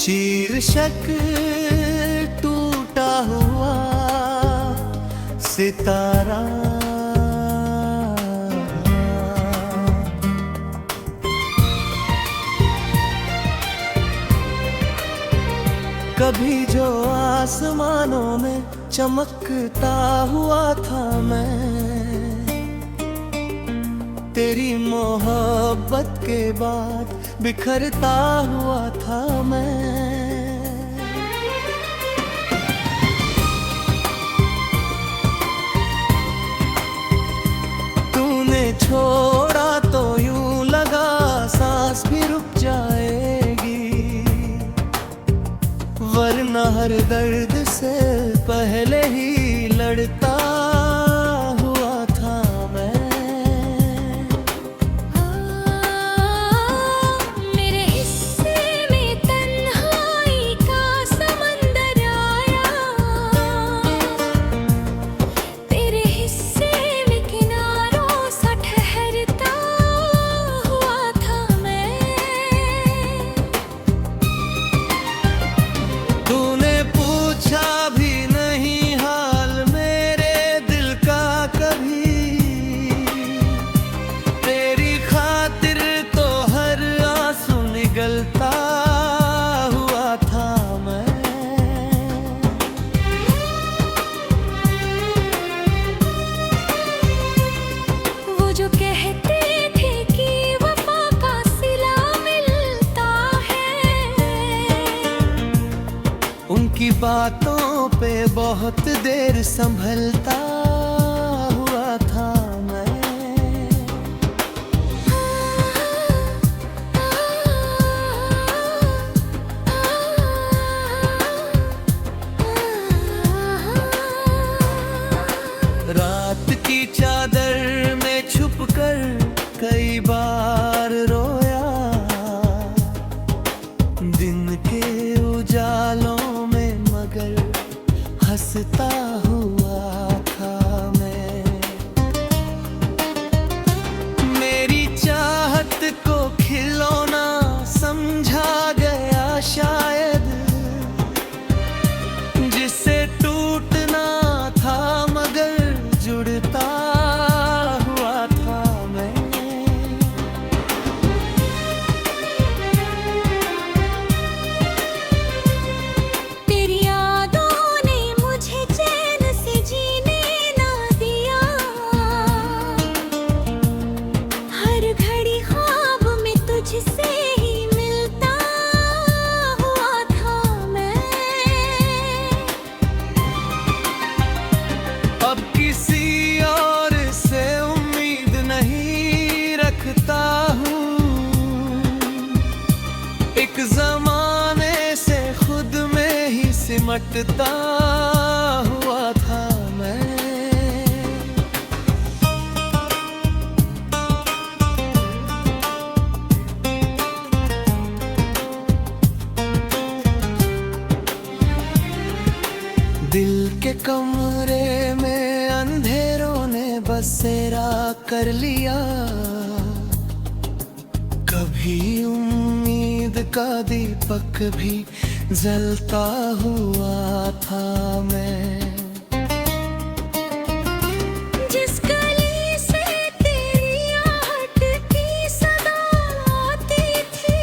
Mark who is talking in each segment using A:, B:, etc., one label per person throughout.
A: शीर्षक टूटा हुआ सितारा। कभी जो आसमानों में चमकता हुआ था मैं, तेरी मोहब्बत के बाद बिखरता हुआ था मैं। तूने छोड़ा तो यूं लगा सांस भी रुक जाएगी, वरना हर दर्द से पहले ही लड़ता हुआ था मैं।
B: मेरे हिस्से में तन्हाई का समंदर आया, तेरे हिस्से में किनारों सा ठहरता हुआ था मैं।
A: तूने पूछा भी नहीं हाल मेरे दिल का कभी, तेरी खातिर तो हर आंसू निगलता हुआ था मैं।
B: वो जो कहते थे कि वफा का सिला मिलता है,
A: उनकी बातों पे बहुत देर संभलता हुआ था मैं। रात की चादर में छुपकर कई बार रोया, दिन के उजालों में मगर हंसता हुआ था मैं। मेरी चाहत को खिलौना समझा गया शायद, जिससे टूटना था मगर जुड़ता हुआ था मैं।
B: तेरी यादों ने मुझे चैन से जीने ना दिया, हर घड़ी ख्वाब में तुझसे ही मिलता हुआ था मैं।
A: अब किसी और से उम्मीद नहीं रखता हूँ, एक जमाने से खुद में ही सिमटता हुआ था मैं। दिल के कमरे में अंधेरों ने बसेरा कर लिया, कभी उम्मीद का दीपक भी जलता हुआ था मैं।
B: जिस गली से तेरी आहट की सदा आती थी,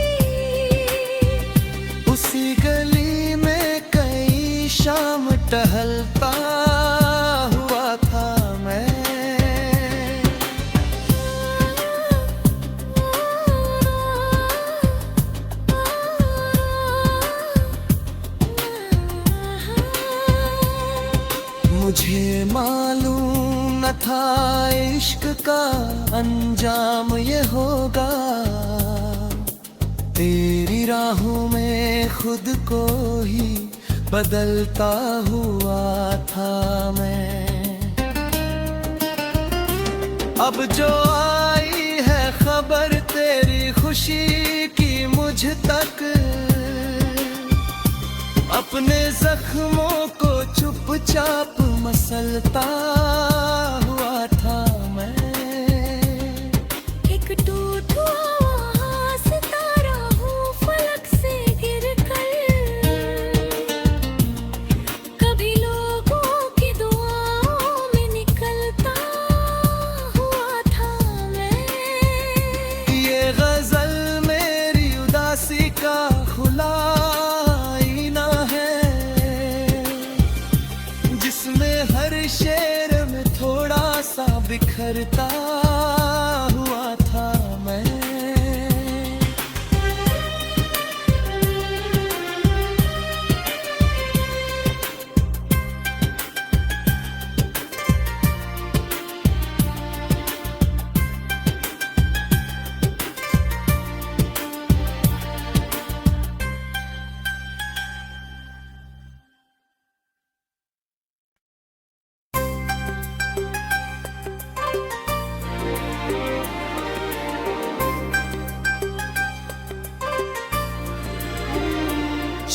A: उसी गली में कई शाम टहलता हुआ था मैं। मुझे मालूम न था इश्क का अंजाम ये होगा, तेरी राहों में खुद को ही बदलता हुआ था मैं। अब जो आई है खबर तेरी खुशी की मुझ तक, अपने जख्मों को चुपचाप मसलता हुआ था मैं।
B: एक टूटा हुआ सितारा हूँ फलक से गिर कर,
A: हर शेर में थोड़ा सा बिखरता हुआ था मैं।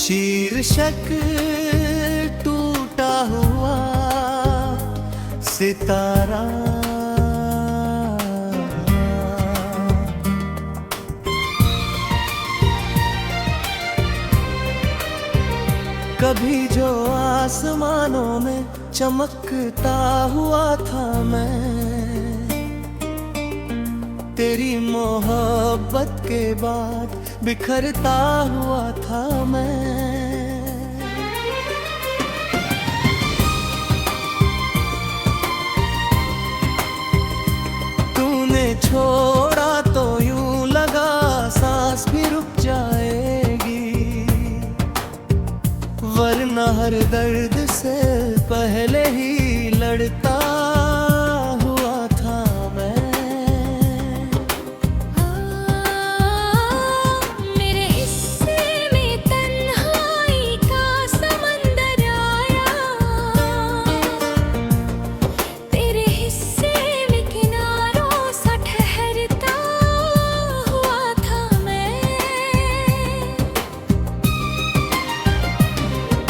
A: शीर्षक टूटा हुआ सितारा, कभी जो आसमानों में चमकता हुआ था मैं, तेरी मोहब्बत के बाद बिखरता हुआ था मैं। तूने छोड़ा तो यूं लगा सांस भी रुक जाएगी, वरना हर दर्द से पहले ही लड़ता हुआ था मैं।
B: मेरे हिस्से में तन्हाई का समंदर आया, तेरे हिस्से में किनारों सा ठहरता हुआ था मैं।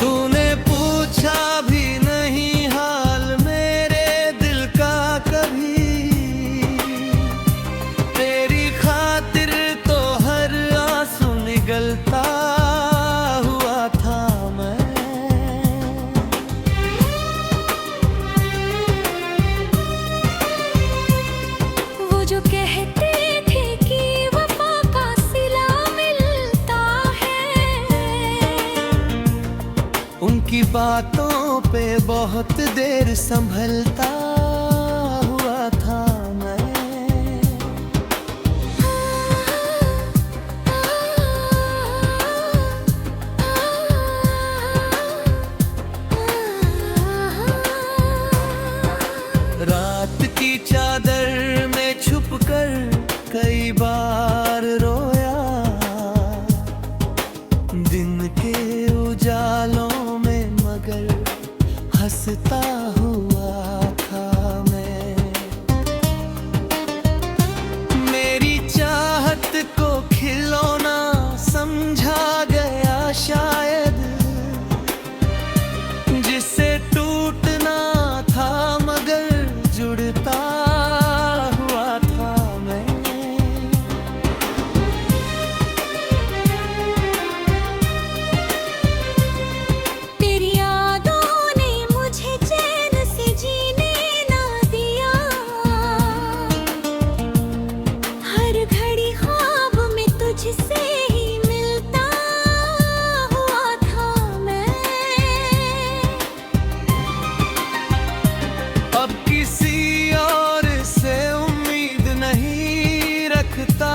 A: तूने पूछा भी नहीं हाल मेरे दिल का कभी, तेरी खातिर तो हर आंसू निगलता हुआ था मैं।
B: वो जो कहते थे कि वफा का सिला मिलता है,
A: उनकी बातों पे बहुत देर संभलता हुआ था मैं। रात की चादर में छुपकर कई बार रोया, दिन के उजालों में मगर हंसता हुआ था मैं। मेरी चाहत को खिलौना समझा गया शायद, जिससे टूटना था मगर जुड़ता हुआ था मैं।
B: तेरी यादों ने मुझे चैन से जीने ना दिया, हर घड़ी ख्वाब में तुझसे ही मिलता हुआ था मैं।
A: अब किसी और से उम्मीद नहीं रखता